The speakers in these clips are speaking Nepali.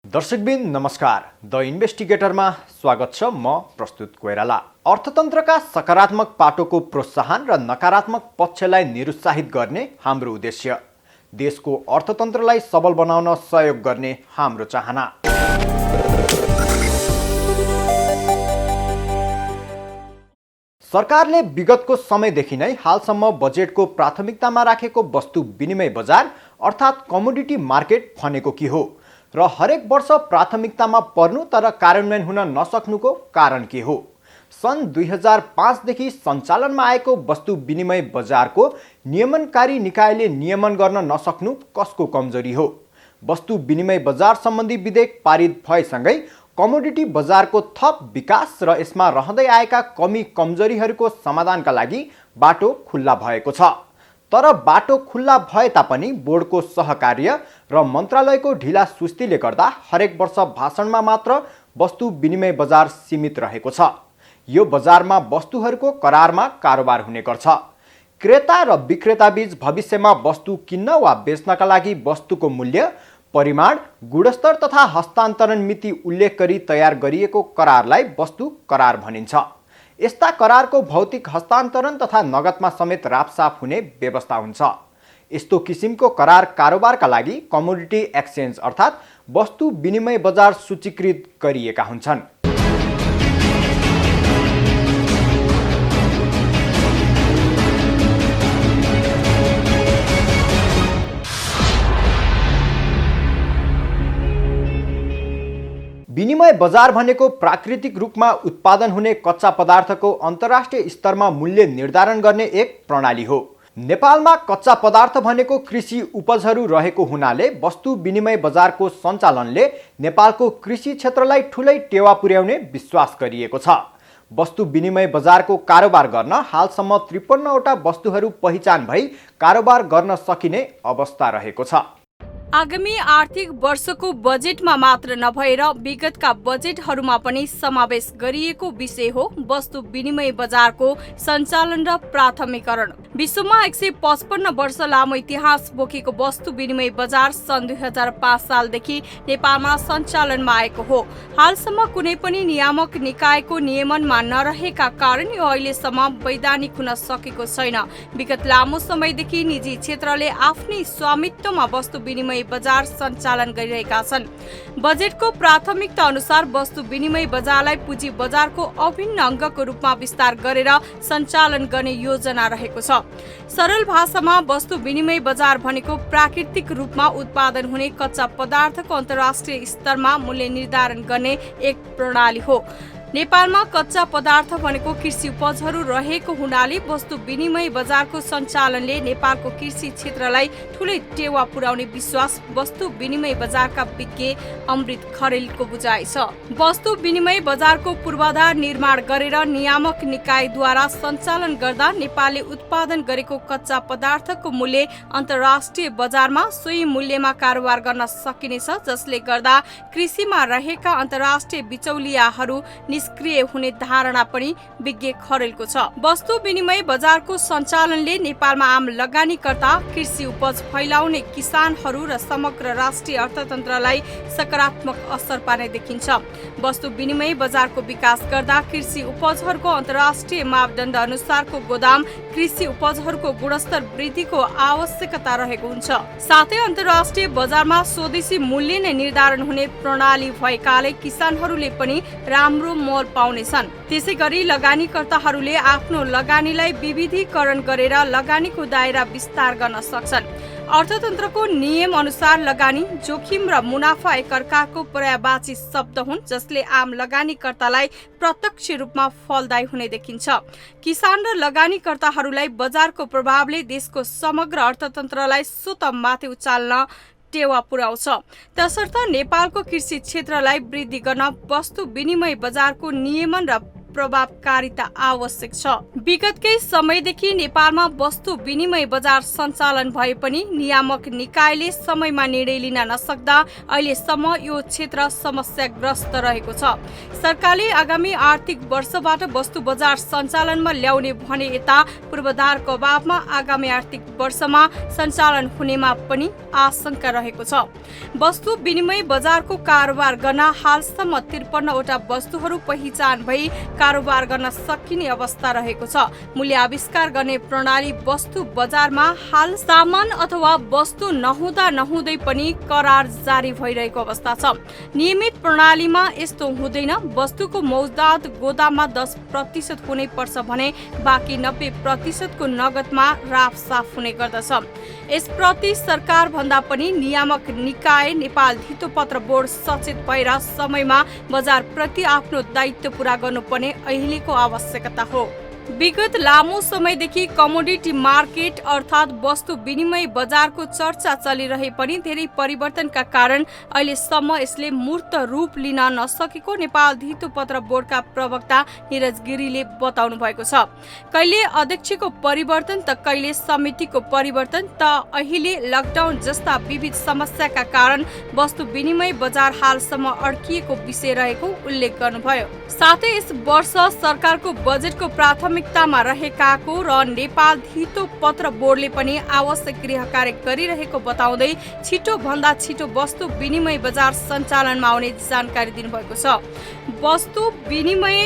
दर्शकबिन नमस्कार। द इन्भेस्टिगेटरमा स्वागत छ। म प्रस्तुत कोइराला। अर्थतन्त्रका सकारात्मक पाटोको प्रोत्साहन र नकारात्मक पक्षलाई निरुत्साहित गर्ने हाम्रो उद्देश्य। देशको अर्थतन्त्रलाई सबल बनाउन सहयोग गर्ने हाम्रो चाहना। सरकारले विगतको समयदेखि नै हालसम्म बजेटको प्राथमिकतामा राखेको वस्तु विनिमय बजार अर्थात् कमोडिटी मार्केट भनेको के हो र हरेक वर्ष प्राथमिकतामा पर्नु तर कार्यान्वयन हुन नसक्नुको कारण के हो? सन् 2005 देखि सञ्चालनमा आएको वस्तु विनिमय बजारको नियमनकारी निकायले नियमन गर्न नसक्नु कसको कमजोरी हो? वस्तु विनिमय बजार सम्बन्धी विधेयक पारित भएसँगै कमोडिटी बजारको थप विकास र यसमा रहँदै आएका कमी कमजोरीहरूको समाधानका लागि बाटो खुल्ला भएको छ। तर बाटो खुल्ला भए तापनि बोर्डको सहकार्य र मन्त्रालयको ढिला सुस्तीले गर्दा हरेक वर्ष भाषणमा मात्र वस्तु विनिमय बजार सीमित रहेको छ। यो बजारमा वस्तुहरूको करारमा कारोबार हुने गर्छ। क्रेता र विक्रेता बीच भविष्यमा वस्तु किन्न वा बेच्नका लागि वस्तुको मूल्य, परिमाण, गुणस्तर तथा हस्तान्तरण मिति उल्लेख गरी तयार गरिएको करारलाई वस्तु करार भनिन्छ। यस्ता करारको भौतिक हस्तान्तरण तथा नगदमा समेत रापसाप हुने व्यवस्था हुन्छ। यस्तो किसिमको करार कारोबारका लागि कमोडिटी एक्सचेन्ज अर्थात् वस्तु विनिमय बजार सूचीकृत गरिएका हुन्छन्। विनिमय बजार भनेको प्राकृतिक रूपमा उत्पादन हुने कच्चा पदार्थको अन्तर्राष्ट्रिय स्तरमा मूल्य निर्धारण गर्ने एक प्रणाली हो। नेपालमा कच्चा पदार्थ भनेको कृषि उपजहरू रहेको हुनाले वस्तु विनिमय बजारको सञ्चालनले नेपालको कृषि क्षेत्रलाई ठूलै टेवा पुर्याउने विश्वास गरिएको छ। वस्तु विनिमय बजारको कारोबार गर्न हालसम्म 53 वटा वस्तुहरू पहिचान भई कारोबार गर्न सकिने अवस्था रहेको छ। आगामी आर्थिक वर्षको बजेटमा मात्र नभएर विगतका बजेटहरूमा पनि समावेश गरिएको विषय हो वस्तु विनिमय बजारको सञ्चालन र प्राथमिकरण। विश्वमा 155 वर्ष लामो इतिहास बोकेको वस्तु विनिमय बजार सन् 2005 सालदेखि नेपालमा सञ्चालनमा आएको हो। हालसम्म कुनै पनि नियामक निकायको नियमनमा नरहेका कारण यो अहिलेसम्म वैधानिक हुन सकेको छैन। विगत लामो समयदेखि निजी क्षेत्रले आफ्नै स्वामित्वमा वस्तु विनिमय बजार सञ्चालन गरिरहेका छन्। बजेटको प्राथमिकता अनुसार वस्तु विनिमय बजारलाई पुँजी बजारको अभिन्न अङ्गको रूपमा विस्तार गरेर सञ्चालन गर्ने योजना रहेको छ। सरल भाषामा वस्तु विनिमय बजार भनेको प्राकृतिक रूपमा उत्पादन हुने कच्चा पदार्थको अन्तर्राष्ट्रिय स्तरमा मूल्य निर्धारण गर्ने एक प्रणाली हो। नेपालमा कच्चा पदार्थ भनेको कृषि उपजहरू रहेको हुनाले वस्तु विनिमय बजारको सञ्चालनले नेपालको कृषि क्षेत्रलाई ठूलै टेवा पुर्याउने विश्वास वस्तु विनिमय बजारका विज्ञ अमृत खरेलको बुझाइ छ। वस्तु विनिमय बजारको पूर्वाधार निर्माण गरेर नियामक निकायद्वारा सञ्चालन गर्दा नेपालले उत्पादन गरेको कच्चा पदार्थको मूल्य अन्तर्राष्ट्रिय बजारमा सोही मूल्यमा कारोबार गर्न सकिनेछ, जसले गर्दा कृषिमा रहेका अन्तर्राष्ट्रिय बिचौलियाहरू निष्क्रिय हुने धारणा पनि विज्ञ खरेलको छ। वस्तु विनिमय बजारको सञ्चालनले नेपालमा आम लगानीकर्ता, कृषि उपज फैलाउने किसानहरू र समग्र राष्ट्रिय अर्थतन्त्रलाई सकारात्मक असर पार्ने देखिन्छ। वस्तु विनिमय बजारको विकास गर्दा कृषि उपजहरूको अन्तर्राष्ट्रिय मापदण्ड अनुसारको गोदाम, कृषि उपजहरूको गुणस्तर वृद्धिको आवश्यकता रहेको हुन्छ। साथै अन्तर्राष्ट्रिय बजारमा स्वदेशी मूल्य नै निर्धारण हुने प्रणाली भएकाले किसानहरूले पनि राम्रो मोल पाउनेछन्। त्यसैगरी लगानीकर्ताहरूले आफ्नो लगानीलाई विविधीकरण गरेर लगानीको दायरा विस्तार गर्न सक्छन्। अर्थतन्त्रको नियम अनुसार लगानी, जोखिम र मुनाफा एकअर्काको पर्यायवाची शब्द हुन्, जसले आम लगानीकर्तालाई प्रत्यक्ष रूपमा फलदायी हुने देखिन्छ। किसान र लगानीकर्ताहरूलाई बजारको प्रभावले देशको समग्र अर्थतन्त्रलाई स्वतः माथि उचाल्न टेवा पुर्याउँछ। त्यसर्थ नेपालको कृषि क्षेत्रलाई वृद्धि गर्न वस्तु विनिमय बजारको नियमन र प्रभावकारिता आवश्यक छ। विगतकै समयदेखि नेपालमा वस्तु विनिमय बजार सञ्चालन भए पनि नियामक निकायले समयमा निर्णय लिन नसक्दा अहिलेसम्म यो क्षेत्र समस्याग्रस्त रहेको छ। सरकारले आगामी आर्थिक वर्षबाट वस्तु बजार सञ्चालनमा ल्याउने भने यता पूर्वाधारको अभावमा आगामी आर्थिक वर्षमा सञ्चालन हुनेमा पनि आशंका रहेको छ। वस्तु विनिमय बजारको कारोबार गर्न हालसम्म 53 वटा वस्तुहरू पहिचान भई कारोबार गर्न सकिने अवस्था रहेको छ। मूल्य आविष्कार गर्ने प्रणाली वस्तु बजारमा हाल सामान अथवा वस्तु नहुँदै पनि करार जारी भइरहेको अवस्था छ। नियमित प्रणालीमा यस्तो हुँदैन। वस्तुको मौजदात गोदाममा 10% हुनै पर्छ भने बाँकी 90% को नगदमा राफसाफ हुने गर्दछ। यसप्रति सरकार भन्दा पनि नियामक निकाय नेपाल धितोपत्र बोर्ड सचेत भएर समयमा बजार प्रति आफ्नो दायित्व पूरा गर्नुपर्ने अहिलेको आवश्यकता हो। विगत लामो समयदेखि कमोडिटी मार्केट अर्थात् वस्तु विनिमय बजारको चर्चा चलिरहे पनि धेरै परिवर्तनका कारण अहिलेसम्म यसले मूर्त रूप लिन नसकेको नेपाल धितोपत्र बोर्डका प्रवक्ता निरज गिरीले बताउनु भएको छ। कहिले अध्यक्षको परिवर्तन त कहिले समितिको परिवर्तन त अहिले लकडाउन जस्ता विविध समस्याका कारण वस्तु विनिमय बजार हालसम्म अड्किएको विषय रहेको उल्लेख गर्नुभयो। साथै यस वर्ष सरकारको बजेटको प्राथमिकतामा रहेकाको र नेपाल धितोपत्र बोर्डले पनि आवश्यक गृह कार्य गरिरहेको बताउँदै छिटो भन्दा छिटो वस्तु विनिमय बजार सञ्चालनमा आउने जानकारी दिनुभएको छ। वस्तु विनिमय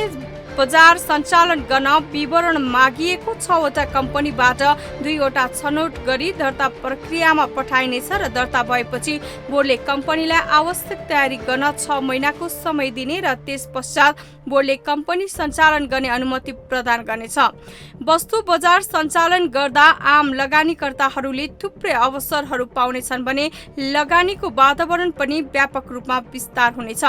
बजार सञ्चालन गर्न विवरण मागिएको 6 वटा कम्पनीबाट 2 वटा छनौट गरी दर्ता प्रक्रियामा पठाइनेछ र दर्ता भएपछि बोर्डले कम्पनीलाई आवश्यक तयारी गर्न 6 महिनाको समय दिने र त्यस पश्चात बोर्डले कम्पनी सञ्चालन गर्ने अनुमति प्रदान गर्नेछ। वस्तु बजार सञ्चालन गर्दा आम लगानीकर्ताहरूले थुप्रै अवसरहरू पाउनेछन् भने लगानीको वातावरण पनि व्यापक रूपमा विस्तार हुनेछ।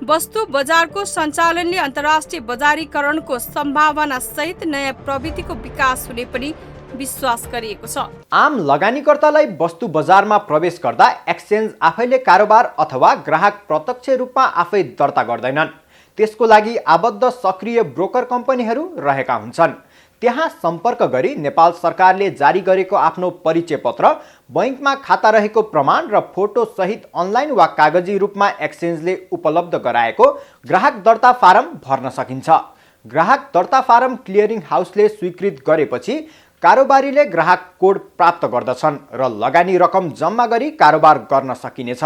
वस्तु बजारको सञ्चालनले अन्तर्राष्ट्रिय बजारीकरणको सम्भावना सहित नयाँ प्रविधिको विकास हुने पनि विश्वास गरिएको छ। आम लगानीकर्तालाई वस्तु बजारमा प्रवेश गर्दा एक्सचेन्ज आफैले कारोबार अथवा ग्राहक प्रत्यक्ष रूपमा आफै दर्ता गर्दैनन्। त्यसको लागि आबद्ध सक्रिय ब्रोकर कम्पनीहरू रहेका हुन्छन्। त्यहाँ सम्पर्क गरी नेपाल सरकारले जारी गरेको आफ्नो परिचय पत्र, बैंकमा खाता रहेको प्रमाण र फोटो सहित अनलाइन वा कागजी रूपमा एक्सचेन्जले उपलब्ध गराएको ग्राहक दर्ता फारम भर्न सकिन्छ। ग्राहक दर्ता फारम क्लियरिङ हाउसले स्वीकृत गरेपछि कारोबारीले ग्राहक कोड प्राप्त गर्दछन् र लगानी रकम जम्मा गरी कारोबार गर्न सकिनेछ,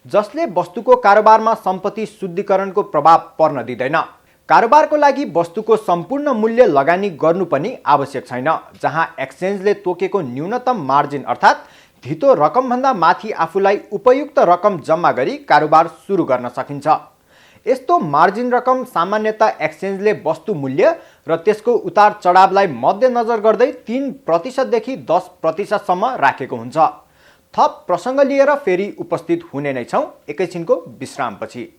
जसले वस्तुको कारोबारमा सम्पत्ति शुद्धिकरणको प्रभाव पर्न दिँदैन। कारोबारको लागि वस्तुको सम्पूर्ण मूल्य लगानी गर्नु पनि आवश्यक छैन, जहाँ एक्सचेन्जले तोकेको न्यूनतम मार्जिन अर्थात् धितो रकमभन्दा माथि आफूलाई उपयुक्त रकम जम्मा गरी कारोबार सुरु गर्न सकिन्छ। यस्तो मार्जिन रकम सामान्यतः एक्सचेन्जले वस्तु मूल्य र त्यसको उतार चढावलाई मध्यनजर गर्दै 3% देखि 10% सम्म राखेको हुन्छ। थप प्रसङ्ग लिएर फेरि उपस्थित हुने नै छौँ एकैछिनको विश्रामपछि।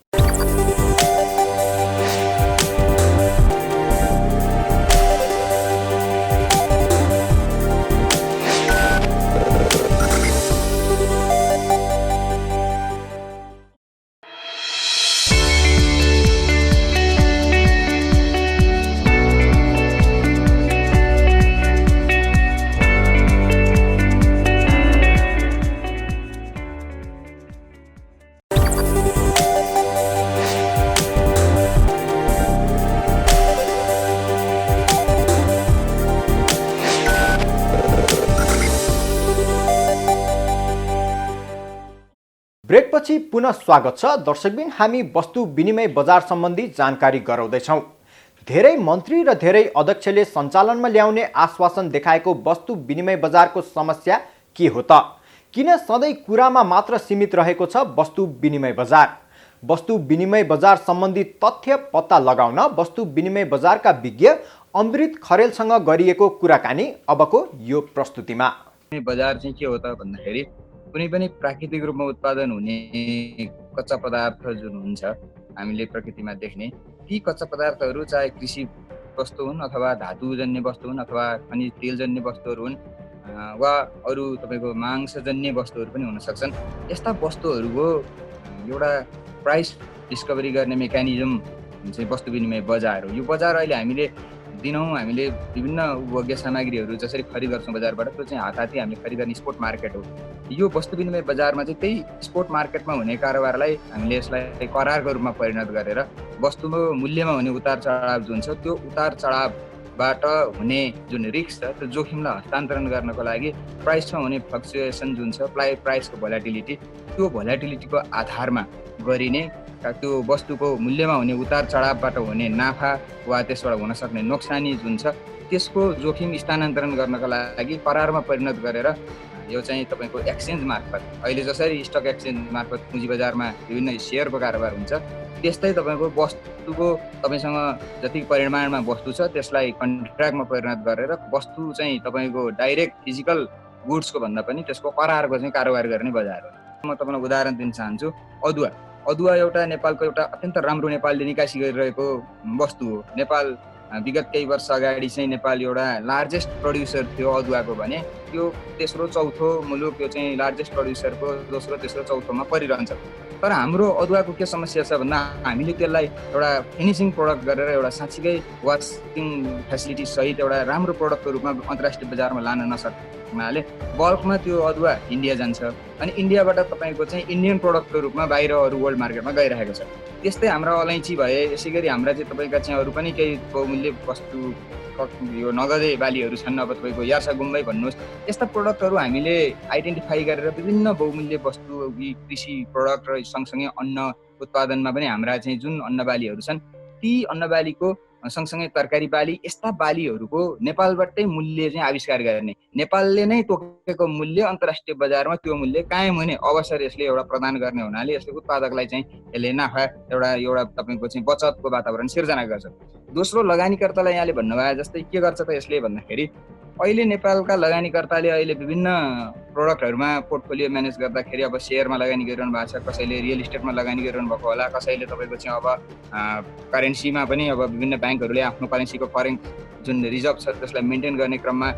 ब्रेकपछि पुनः स्वागत छ। दर्शकबिन, हामी वस्तु विनिमय बजार सम्बन्धी जानकारी गराउँदैछौँ। धेरै मन्त्री र धेरै अध्यक्षले सञ्चालनमा ल्याउने आश्वासन देखाएको वस्तु विनिमय बजारको समस्या के हो त? किन सधैँ कुरामा मात्र सीमित रहेको छ वस्तु विनिमय बजार? वस्तु विनिमय बजार सम्बन्धी तथ्य पत्ता लगाउन वस्तु विनिमय बजारका विज्ञ अमृत खरेलसँग गरिएको कुराकानी अबको यो प्रस्तुतिमा। बजार चाहिँ के हो त भन्दाखेरि कुनै पनि प्राकृतिक रूपमा उत्पादन हुने कच्चा पदार्थ जुन हुन्छ हामीले प्रकृतिमा देख्ने, ती कच्चा पदार्थहरू चाहे कृषि वस्तु हुन् अथवा धातुजन्य वस्तु हुन् अथवा खनिज तेलजन्य वस्तुहरू हुन् वा अरू तपाईँको मांसजन्य वस्तुहरू पनि हुन सक्छन्। यस्ता वस्तुहरूको एउटा प्राइस डिस्कभरी गर्ने मेकानिजम चाहिँ वस्तु विनिमय बजार हो। यो बजार अहिले हामीले दिनौँ हामीले विभिन्न उपभोग्य सामग्रीहरू जसरी खरिद गर्छौँ बजारबाट, त्यो चाहिँ हातहाती हामीले खरिद गर्ने स्पोट मार्केट हो। यो वस्तु विनिमय बजारमा चाहिँ त्यही स्पोट मार्केटमा हुने कारोबारलाई हामीले यसलाई करारको रूपमा परिणत गरेर वस्तुको मूल्यमा हुने उतार चढाव जुन छ त्यो उतार चढावबाट हुने जुन रिस्क छ त्यो जोखिमलाई हस्तान्तरण गर्नको लागि प्राइसमा हुने फ्लक्चुएसन जुन छ प्राइसको भोलाटिलिटी, त्यो भोलाटिलिटीको आधारमा गरिने त्यो वस्तुको मूल्यमा हुने उतार चढावबाट हुने नाफा वा त्यसबाट हुन सक्ने नोक्सानी जुन छ त्यसको जोखिम स्थानान्तरण गर्नका लागि करारमा परिणत गरेर यो चाहिँ तपाईँको एक्सचेन्ज मार्फत, अहिले जसरी स्टक एक्सचेन्ज मार्फत पुँजी बजारमा विभिन्न सेयरको कारोबार हुन्छ त्यस्तै तपाईँको वस्तुको तपाईँसँग जति परिमाणमा वस्तु छ त्यसलाई कन्ट्र्याक्टमा परिणत गरेर वस्तु चाहिँ तपाईँको डाइरेक्ट फिजिकल गुड्सको भन्दा पनि त्यसको करारको चाहिँ कारोबार गर्ने बजार हो। म तपाईँलाई उदाहरण दिन चाहन्छु। अदुवा एउटा नेपालको एउटा अत्यन्त राम्रो नेपालले निकासी गरिरहेको वस्तु हो। नेपाल विगत केही वर्ष अगाडि चाहिँ नेपाल एउटा लार्जेस्ट प्रड्युसर थियो अदुवाको भने यो तेस्रो चौथो मुलुक यो चाहिँ लार्जेस्ट प्रड्युसरको दोस्रो तेस्रो चौथोमा परिरहन्छ। तर हाम्रो अदुवाको के समस्या छ भन्दा हामीले त्यसलाई एउटा फिनिसिङ प्रोडक्ट गरेर एउटा साँच्चीकै वासिङ फेसिलिटी सहित एउटा राम्रो प्रोडक्टको रूपमा अन्तर्राष्ट्रिय बजारमा लान नसक्नाले बल्कमा त्यो अदुवा इन्डिया जान्छ अनि इन्डियाबाट तपाईँको चाहिँ इन्डियन प्रोडक्टको रूपमा बाहिर अरू वर्ल्ड मार्केटमा गइरहेको छ। त्यस्तै हाम्रा अलैँची भए, यसै गरी हाम्रा चाहिँ तपाईँका चाहिँ अरू पनि केही बहुमूल्य वस्तु यो नगदे बालीहरू छन्, अब तपाईँको यार्सा गुम्बै भन्नुहोस्, यस्ता प्रोडक्टहरू हामीले आइडेन्टिफाई गरेर विभिन्न बहुमूल्य वस्तु कृषि प्रोडक्ट र सँगसँगै अन्न उत्पादनमा पनि हाम्रा चाहिँ जुन अन्न बालीहरू छन् ती अन्न बालीको सँगसँगै तरकारी बाली यस्ता बालीहरूको नेपालबाटै मूल्य चाहिँ आविष्कार गर्ने, नेपालले नै तोकेको मूल्य अन्तर्राष्ट्रिय बजारमा त्यो मूल्य कायम हुने अवसर यसले एउटा प्रदान गर्ने हुनाले यसले उत्पादकलाई चाहिँ यसले नाफा एउटा तपाईँको चाहिँ बचतको वातावरण सिर्जना गर्छ। दोस्रो, लगानीकर्तालाई यहाँले भन्नुभयो जस्तै के गर्छ त यसले भन्दाखेरि अहिले नेपालका लगानीकर्ताले अहिले विभिन्न प्रोडक्टहरूमा पोर्टफोलियो म्यानेज गर्दाखेरि अब सेयरमा लगानी गरिरहनु भएको छ, कसैले रियल इस्टेटमा लगानी गरिरहनु भएको होला, कसैले तपाईँको चाहिँ अब करेन्सीमा पनि अब विभिन्न ब्याङ्कहरूले आफ्नो करेन्सीको फरेन जुन रिजर्भ छ त्यसलाई मेन्टेन गर्ने क्रममा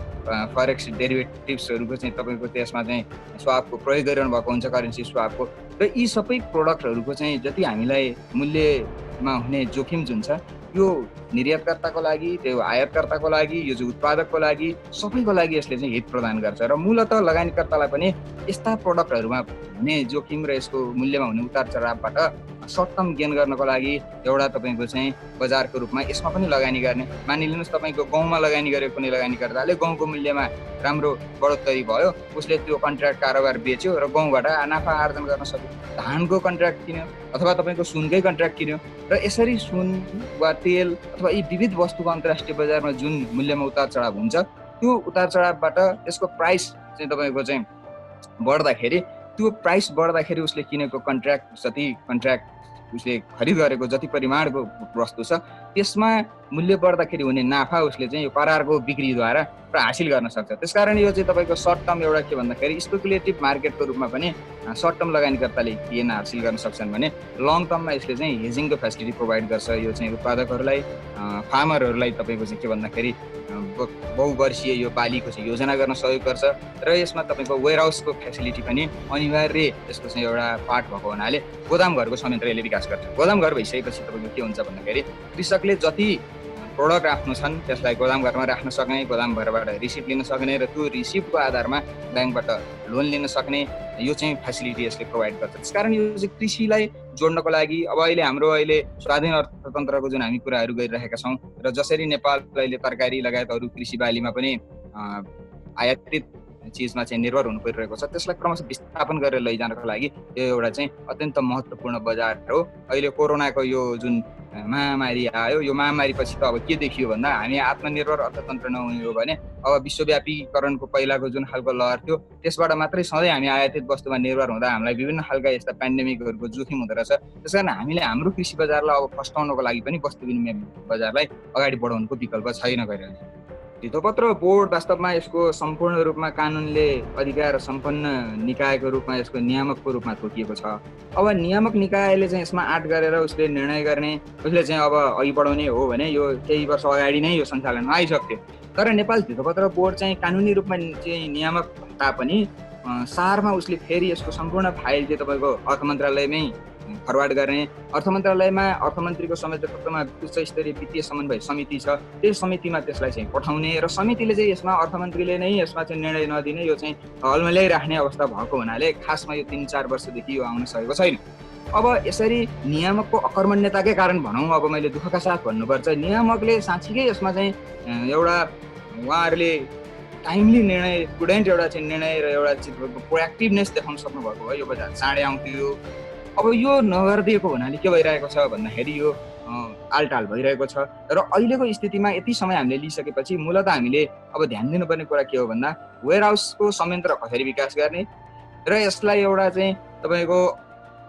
फरेक्स डेरिभेटिभ्सहरूको चाहिँ तपाईँको त्यसमा चाहिँ स्वापको प्रयोग गरिरहनु भएको हुन्छ, करेन्सी स्वापको। र यी सबै प्रोडक्टहरूको चाहिँ जति हामीलाई मूल्यमा हुने जोखिम जुन छ यो निर्यातकर्ताको लागि, त्यो आयातकर्ताको लागि, यो जो उत्पादकको लागि, सबैको लागि यसले चाहिँ हित प्रदान गर्छ। र मूलतः लगानीकर्तालाई पनि यस्ता प्रोडक्टहरूमा हुने जोखिम र यसको मूल्यमा हुने उतार चढावबाट सर्ट टर्म गेन गर्नको लागि एउटा तपाईँको चाहिँ बजारको रूपमा यसमा पनि लगानी गर्ने। मानिलिनुहोस् तपाईँको गहुँमा लगानी गरेको कुनै लगानीकर्ताले गहुँको मूल्यमा राम्रो बढोत्तरी भयो, उसले त्यो कन्ट्र्याक्ट कारोबार बेच्यो र गहुँबाट नाफा आर्जन गर्न सक्यो। धानको कन्ट्र्याक्ट किन्यो अथवा तपाईँको सुनकै कन्ट्र्याक्ट किन्यो र यसरी सुन वा तेल अथवा यी विविध वस्तुको अन्तर्राष्ट्रिय बजारमा जुन मूल्यमा उतार चढाव हुन्छ त्यो उतार चढावबाट यसको प्राइस चाहिँ तपाईँको चाहिँ बढ्दाखेरि, त्यो प्राइस बढ्दाखेरि उसले किनेको कन्ट्र्याक्ट उसले खरिद गरेको जति परिमाणको वस्तु छ त्यसमा मूल्य बढ्दाखेरि हुने नाफा उसले चाहिँ यो करारको बिक्रीद्वारा हासिल गर्न सक्छ। त्यसकारण यो चाहिँ तपाईँको सर्ट टर्म एउटा के भन्दाखेरि स्पेकुलेटिभ मार्केटको रूपमा पनि सर्ट टर्म लगानीकर्ताले के हासिल गर्न सक्छन् भने लङ टर्ममा यसले चाहिँ हेजिङको फेसिलिटी प्रोभाइड गर्छ। यो चाहिँ उत्पादकहरूलाई, फार्मरहरूलाई तपाईँको चाहिँ के भन्दाखेरि बहुवर्षीय यो बालीको चाहिँ योजना गर्न सहयोग गर्छ र यसमा तपाईँको वेयरहाउसको फेसिलिटी पनि अनिवार्य यसको चाहिँ एउटा पार्ट भएको हुनाले गोदाम घरको संयन्त्र यसले विकास गर्छ। गोदाम घर भइसकेपछि तपाईँको के हुन्छ भन्दाखेरि कृषकले जति प्रोडक्ट आफ्नो छन् त्यसलाई गोदाम घरमा राख्न सक्ने, गोदाम घरबाट रिसिप्ट लिन सक्ने र त्यो रिसिप्टको आधारमा ब्याङ्कबाट लोन लिन सक्ने यो चाहिँ फेसिलिटी यसले प्रोभाइड गर्छ। त्यसकारण यो चाहिँ कृषिलाई जोड्नको लागि अब अहिले स्वाधीन अर्थतन्त्रको जुन हामी कुराहरू गरिरहेका छौँ र जसरी नेपाल अहिले तरकारी लगायत अरू कृषि बालीमा पनि आयातित चिजमा चाहिँ निर्भर हुनु परिरहेको छ, त्यसलाई क्रमशः विस्थापन गरेर लैजानको लागि यो एउटा चाहिँ अत्यन्त महत्त्वपूर्ण बजार हो। अहिले कोरोनाको यो जुन महामारी आयो, यो महामारी पछि त अब के देखियो भन्दा हामी आत्मनिर्भर अर्थतन्त्र नहुने हो भने अब विश्वव्यापीकरणको पहिलाको जुन खालको लहर थियो त्यसबाट मात्रै सधैँ हामी आयातित वस्तुमा निर्भर हुँदा हामीलाई विभिन्न खालका यस्ता पेन्डेमिकहरूको जोखिम हुँदो रहेछ। त्यसकारण हामीले हाम्रो कृषि बजारलाई अब फस्टाउनको लागि पनि वस्तु विनिमय बजारलाई अगाडि बढाउनुको विकल्प छैन गइरहेको। धितोपत्र बोर्ड वास्तवमा यसको सम्पूर्ण रूपमा कानुनले अधिकार सम्पन्न निकायको रूपमा यसको नियामकको रूपमा तोकिएको छ। अब नियामक निकायले चाहिँ यसमा आँट गरेर उसले निर्णय गर्ने, उसले चाहिँ अब अघि बढाउने हो भने यो केही वर्ष अगाडि नै यो सञ्चालनमा आइसक्थ्यो। तर नेपाल धितोपत्र बोर्ड चाहिँ कानुनी रूपमा चाहिँ नियामक तापनि सारमा उसले फेरि यसको सम्पूर्ण फाइल चाहिँ तपाईँको अर्थ मन्त्रालयमै फरवार्ड गर्ने, अर्थ मन्त्रालयमा अर्थमन्त्रीको संयोजकत्वमा उच्च स्तरीय वित्तीय समन्वय समिति छ, त्यही समितिमा त्यसलाई चाहिँ पठाउने र समितिले चाहिँ यसमा अर्थमन्त्रीले नै यसमा चाहिँ निर्णय नदिने, यो चाहिँ अलमल्याइराख्ने अवस्था भएको हुनाले खासमा यो 3-4 वर्षदेखि यो आउन सकेको छैन। अब यसरी नियामकको अकर्मण्यताकै कारण भनौँ, अब मैले दुःखका साथ भन्नुपर्छ, नियामकले साँच्चीकै यसमा चाहिँ एउटा उहाँहरूले टाइमली निर्णय, प्रुडेन्ट एउटा चाहिँ निर्णय र एउटा प्रोएक्टिभनेस देखाउन सक्नुभएको भयो। यो बजार चाँडै आउँथ्यो। अब यो नगरिदिएको हुनाले के भइरहेको छ भन्दाखेरि यो आलटाल भइरहेको छ र अहिलेको स्थितिमा यति समय हामीले लिइसकेपछि मूलतः हामीले अब ध्यान दिनुपर्ने कुरा के हो भन्दा वेयर हाउसको संयन्त्र कसरी विकास गर्ने र यसलाई एउटा चाहिँ तपाईँको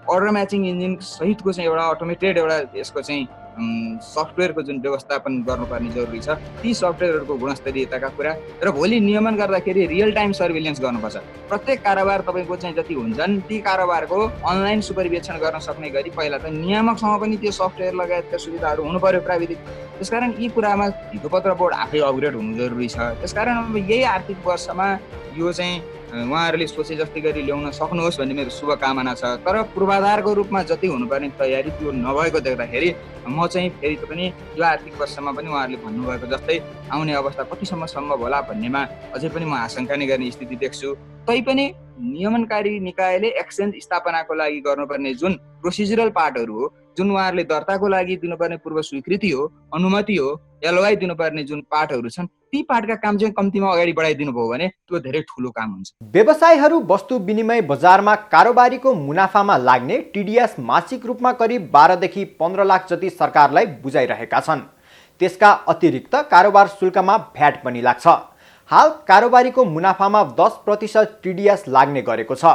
अर्डर म्याचिङ इन्जिन सहितको चाहिँ एउटा अटोमेटेड एउटा यसको चाहिँ सफ्टवेयरको जुन व्यवस्थापन गर्नुपर्ने जरुरी छ, ती सफ्टवेयरहरूको गुणस्तरीयताका कुरा र भोलि नियमन गर्दाखेरि रियल टाइम सर्भिलेन्स गर्नुपर्छ। प्रत्येक कारोबार तपाईँको चाहिँ जति हुन्छन् ती कारोबारको अनलाइन सुपरिवेक्षण गर्न सक्ने गरी पहिला त नियामकसँग पनि त्यो सफ्टवेयर लगायतका सुविधाहरू हुनु पर्यो प्राविधिक। त्यसकारण यी कुरामा धितोपत्र बोर्ड आफै अपग्रेड हुनु जरुरी छ। त्यसकारण अब यही आर्थिक वर्षमा यो चाहिँ उहाँहरूले सोचे जस्तै गरी ल्याउन सक्नुहोस् भन्ने मेरो शुभकामना छ। तर पूर्वाधारको रूपमा जति हुनुपर्ने तयारी त्यो नभएको देख्दाखेरि म चाहिँ फेरि पनि यो आर्थिक वर्षमा पनि उहाँहरूले भन्नुभएको जस्तै आउने अवस्था कतिसम्म सम्भव होला भन्नेमा अझै पनि म आशंका नै गर्ने स्थिति देख्छु। तैपनि नियमनकारी निकायले एक्सचेन्ज स्थापनाको लागि गर्नुपर्ने जुन प्रोसिजरल पार्टहरू हो, जुन उहाँहरूले दर्ताको लागि दिनुपर्ने पूर्व स्वीकृति हो, अनुमति हो, एलओआई दिनुपर्ने जुन पार्टहरू छन् ती पार्टका काम चाहिँ कम्तीमा अगाडि बढाइदिनु भयो भने त्यो धेरै ठुलो काम हुन्छ। व्यवसायीहरू वस्तु विनिमय बजारमा कारोबारीको मुनाफामा लाग्ने टिडिएस मासिक रूपमा करिब 12 देखि 15 लाख जति सरकारलाई बुझाइरहेका छन्। त्यसका अतिरिक्त कारोबार शुल्कमा भ्याट पनि लाग्छ। हाल कारोबारीको मुनाफामा 10% टिडिएस लाग्ने गरेको छ,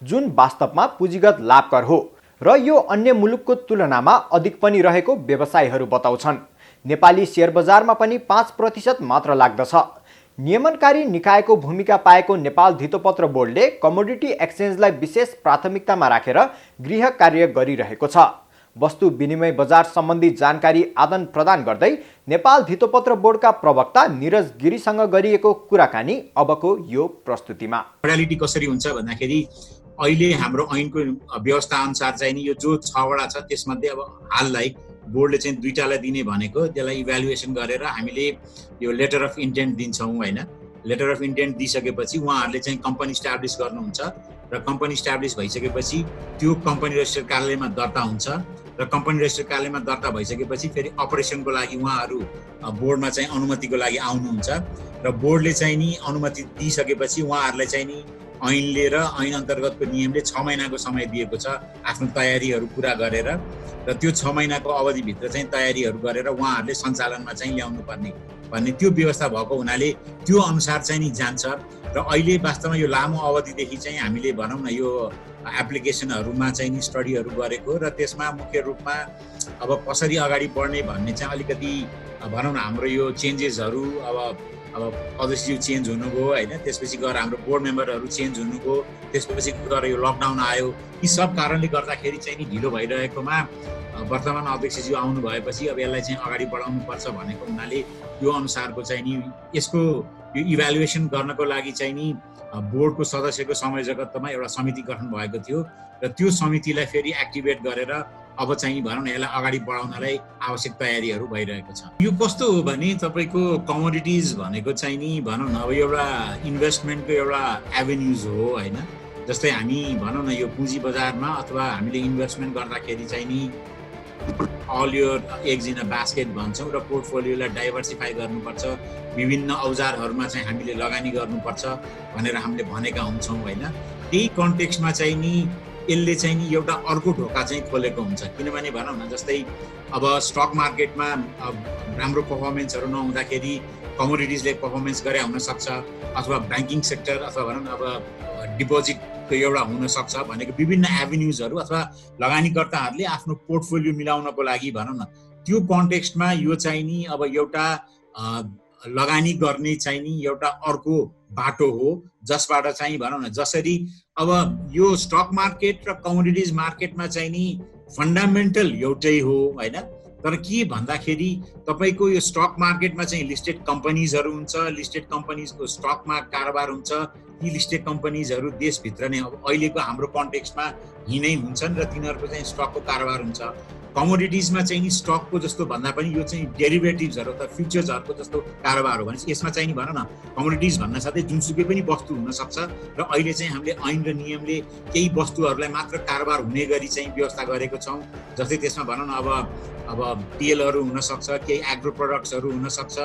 जुन वास्तवमा पुँजीगत लाभकर हो र यो अन्य मुलुकको तुलनामा अधिक पनि रहेको व्यवसायीहरू बताउँछन्। नेपाली शेयर बजारमा पनि 5% मात्र लाग्दछ। नियमनकारी निकायको भूमिका पाएको नेपाल धितोपत्र बोर्डले कमोडिटी एक्सचेन्जलाई विशेष प्राथमिकतामा राखेर गृह कार्य गरिरहेको छ। वस्तु विनिमय बजार सम्बन्धी जानकारी आदान प्रदान गर्दै नेपाल धितोपत्र बोर्डका प्रवक्ता निरज गिरीसँग गरिएको कुराकानी अबको यो प्रस्तुतिमा। मोडालिटी कसरी हुन्छ भन्दाखेरि अहिले हाम्रो ऐनको व्यवस्था अनुसार चाहिँ नि यो जो 6 वटा छ त्यसमध्ये अब हाललाई बोर्डले चाहिँ 2टालाई दिने भनेको, त्यसलाई इभ्यालुएसन गरेर हामीले यो लेटर अफ इन्टेन्ट दिन्छौँ हैन। लेटर अफ इन्टेन्ट दिइसकेपछि उहाँहरूले चाहिँ कम्पनी इस्टाब्लिस गर्नुहुन्छ र कम्पनी इस्टाब्लिस भइसकेपछि त्यो कम्पनी रजिस्टर कार्यालयमा दर्ता हुन्छ र कम्पनी रजिस्टर कार्यालयमा दर्ता भइसकेपछि फेरि अपरेसनको लागि उहाँहरू बोर्डमा चाहिँ अनुमतिको लागि आउनुहुन्छ र बोर्डले चाहिँ नि अनुमति दिइसकेपछि उहाँहरूलाई चाहिँ नि ऐनले र ऐन अन्तर्गतको नियमले 6 महिनाको समय दिएको छ आफ्नो तयारीहरू पुरा गरेर र त्यो 6 महिनाको अवधिभित्र चाहिँ तयारीहरू गरेर उहाँहरूले सञ्चालनमा चाहिँ ल्याउनु पर्ने भन्ने त्यो व्यवस्था भएको हुनाले त्यो अनुसार चाहिँ नि जान्छ। र अहिले वास्तवमा यो लामो अवधिदेखि चाहिँ हामीले भनौँ न यो एप्लिकेसनहरूमा चाहिँ नि स्टडीहरू गरेको र त्यसमा मुख्य रूपमा अब कसरी अगाडि बढ्ने भन्ने चाहिँ अलिकति भनौँ न हाम्रो यो चेन्जेसहरू अब अध्यक्षज्यू चेन्ज हुनुभयो हैन, त्यसपछि गएर हाम्रो बोर्ड मेम्बरहरू चेन्ज हुनुभयो, त्यसपछि गएर यो लकडाउन आयो, यी सब कारणले गर्दाखेरि चाहिँ नि ढिलो भइरहेकोमा वर्तमान अध्यक्षज्यू आउनु भएपछि अब यसलाई चाहिँ अगाडि बढाउनु पर्छ भनेको हुनाले यो अनुसारको चाहिँ नि यसको यो इभ्यालुएसन गर्नको लागि चाहिँ नि बोर्डको सदस्यको संयोजकत्वमा एउटा समिति गठन भएको थियो र त्यो समितिलाई फेरि एक्टिभेट गरेर अब चाहिँ भनौँ न यसलाई अगाडि बढाउनलाई आवश्यक तयारीहरू भइरहेको छ। यो कस्तो हो भने तपाईँको कमोडिटिज भनेको चाहिँ नि भनौँ न अब एउटा इन्भेस्टमेन्टको एउटा एभेन्युज हो हैन। जस्तै हामी भनौँ न यो पुँजी बजारमा अथवा हामीले इन्भेस्टमेन्ट गर्दाखेरि चाहिँ नि all your eggs in a basket भन्छौँ र पोर्टफोलियोलाई डाइभर्सिफाई गर्नुपर्छ, विभिन्न औजारहरूमा चाहिँ हामीले लगानी गर्नुपर्छ भनेर हामीले भनेका हुन्छौँ हैन। त्यही कन्टेक्स्टमा चाहिँ नि यसले चाहिँ नि एउटा अर्को ढोका चाहिँ खोलेको हुन्छ। किनभने भनौँ न जस्तै अब स्टक मार्केटमा राम्रो पर्फर्मेन्सहरू नहुँदाखेरि कमोडिटिजले पर्फर्मेन्स गरे हुनसक्छ अथवा ब्याङ्किङ सेक्टर अथवा भनौँ न अब डिपोजिटको एउटा हुनसक्छ भनेको विभिन्न एभेन्युजहरू अथवा लगानीकर्ताहरूले आफ्नो पोर्टफोलियो मिलाउनको लागि भनौँ न त्यो कन्टेक्स्टमा यो चाहिँ नि अब एउटा लगानी गर्ने चाहिँ नि एउटा अर्को बाटो हो जसबाट चाहिँ भनौँ न जसरी अब यो स्टक मार्केट र कमोडिटिज मार्केटमा चाहिँ नि फन्डामेन्टल एउटै हो हैन, तर के भन्दाखेरि तपाईँको यो स्टक मार्केटमा चाहिँ लिस्टेड कम्पनीजहरू हुन्छ, लिस्टेड कम्पनीजको स्टकमा कारोबार हुन्छ। ती लिस्टेड कम्पनीजहरू देशभित्र नै अब अहिलेको हाम्रो कन्टेक्स्टमा यी नै हुन्छन् र तिनीहरूको चाहिँ स्टकको कारोबार हुन्छ। कमोडिटिजमा चाहिँ नि स्टकको जस्तो भन्दा पनि यो चाहिँ डेरिभेटिभ्सहरू अथवा फ्युचर्सहरूको जस्तो कारोबार हो भने यसमा चाहिँ नि भनौँ न कमोडिटिज भन्न साथै जुनसुकै पनि वस्तु हुनसक्छ र अहिले चाहिँ हामीले ऐन र नियमले केही वस्तुहरूलाई मात्र कारोबार हुने गरी चाहिँ व्यवस्था गरेको छौँ। जस्तै त्यसमा भनौँ न अब तेलहरू हुनसक्छ, केही एग्रो प्रडक्ट्सहरू हुनसक्छ,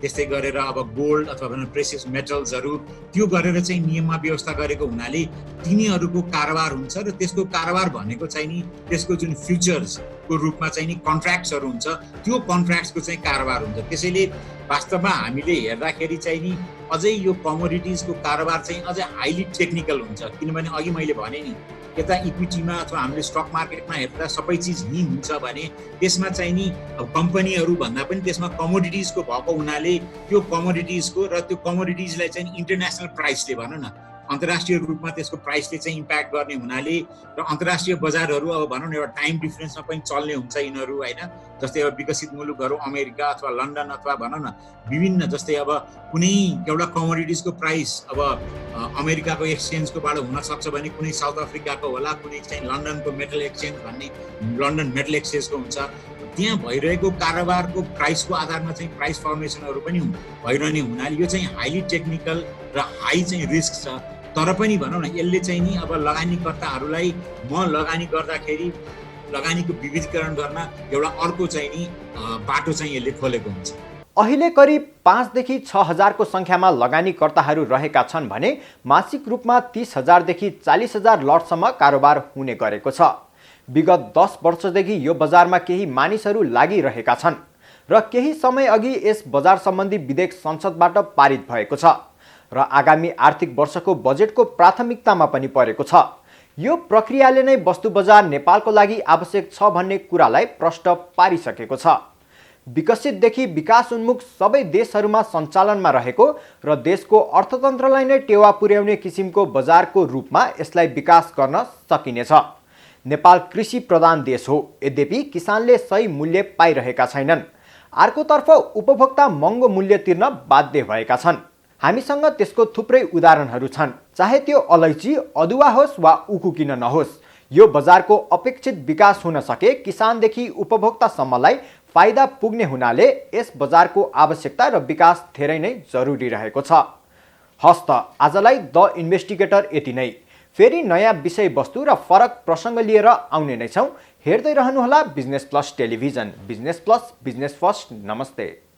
त्यस्तै गरेर अब गोल्ड अथवा भनौँ प्रेसियस मेटल्सहरू त्यो गरेर चाहिँ नियममा व्यवस्था गरेको हुनाले तिनीहरूको कारोबार हुन्छ र त्यसको कारोबार भनेको चाहिँ नि त्यसको जुन फ्युचर्सको रूपमा चाहिँ नि कन्ट्र्याक्ट्सहरू हुन्छ त्यो कन्ट्र्याक्ट्सको चाहिँ कारोबार हुन्छ। त्यसैले वास्तवमा हामीले हेर्दाखेरि चाहिँ नि अझै यो कमोडिटिजको कारोबार चाहिँ अझै हाइली टेक्निकल हुन्छ। किनभने अघि मैले भने नि यता इक्विटीमा अथवा हामीले स्टक मार्केटमा हेर्दा सबै चिज यहीँ हुन्छ भने त्यसमा चाहिँ नि कम्पनीहरू भन्दा पनि त्यसमा कमोडिटिजको भएको हुनाले त्यो कमोडिटिजको र त्यो कमोडिटिजलाई चाहिँ इन्टरनेसनल प्राइसले भनौँ न अन्तर्राष्ट्रिय रूपमा त्यसको प्राइसले चाहिँ इम्प्याक्ट गर्ने हुनाले र अन्तर्राष्ट्रिय बजारहरू अब भनौँ न एउटा टाइम डिफरेन्समा पनि चल्ने हुन्छ यिनीहरू होइन। जस्तै अब विकसित मुलुकहरू अमेरिका अथवा लन्डन अथवा भनौँ न विभिन्न जस्तै अब कुनै एउटा कमोडिटिजको प्राइस अब अमेरिकाको एक्सचेन्जकोबाट हुनसक्छ भने कुनै साउथ अफ्रिकाको होला, कुनै चाहिँ लन्डनको मेटल एक्सचेन्ज भन्ने लन्डन मेटल एक्सचेन्जको हुन्छ। त्यहाँ भइरहेको कारोबारको प्राइसको आधारमा चाहिँ प्राइस फर्मेसनहरू पनि भइरहने हुनाले यो चाहिँ हाइली टेक्निकल र हाई चाहिँ रिस्क छ। तर पनि भनौँ न यसले चाहिँ नि अब लगानीकर्ताहरूलाई लगानी गर्दाखेरि लगानीको विविधीकरण गर्न एउटा अर्को चाहिँ नि बाटो चाहिँ यसले खोलेको हुन्छ। अहिले करिब 5 देखि 6 हजारको सङ्ख्यामा लगानीकर्ताहरू रहेका छन् भने मासिक रूपमा 30,000 देखि 40,000 लटसम्म कारोबार हुने गरेको छ। विगत 10 वर्षदेखि यो बजारमा केही मानिसहरू लागिरहेका छन् र केही समय अघि यस बजार सम्बन्धी विधेयक संसदबाट पारित भएको छ र आगामी आर्थिक वर्षको बजेटको प्राथमिकतामा पनि परेको छ। यो प्रक्रियाले नै वस्तु बजार नेपालको लागि आवश्यक छ भन्ने कुरालाई प्रष्ट पारिसकेको छ। विकसितदेखि विकास उन्मुख सबै देशहरूमा सञ्चालनमा रहेको र देशको अर्थतन्त्रलाई नै टेवा पुर्याउने किसिमको बजारको रूपमा यसलाई विकास गर्न सकिनेछ। नेपाल कृषि प्रधान देश हो, यद्यपि किसानले सही मूल्य पाइरहेका छैनन्। अर्कोतर्फ उपभोक्ता महँगो मूल्य तिर्न बाध्य भएका छन्। हामीसँग त्यसको थुप्रै उदाहरणहरू छन्, चाहे त्यो अलैँची, अदुवा होस् वा उखु किन नहोस्। यो बजारको अपेक्षित विकास हुन सके किसानदेखि उपभोक्तासम्मलाई फाइदा पुग्ने हुनाले यस बजारको आवश्यकता र विकास धेरै नै जरुरी रहेको छ। हस्त आजलाई द इन्भेस्टिगेटर यति नै। फेरि नयाँ विषयवस्तु र फरक प्रसङ्ग लिएर आउने नै छौँ। हेर्दै रहनुहोला business plus television. Business plus, business first. नमस्ते।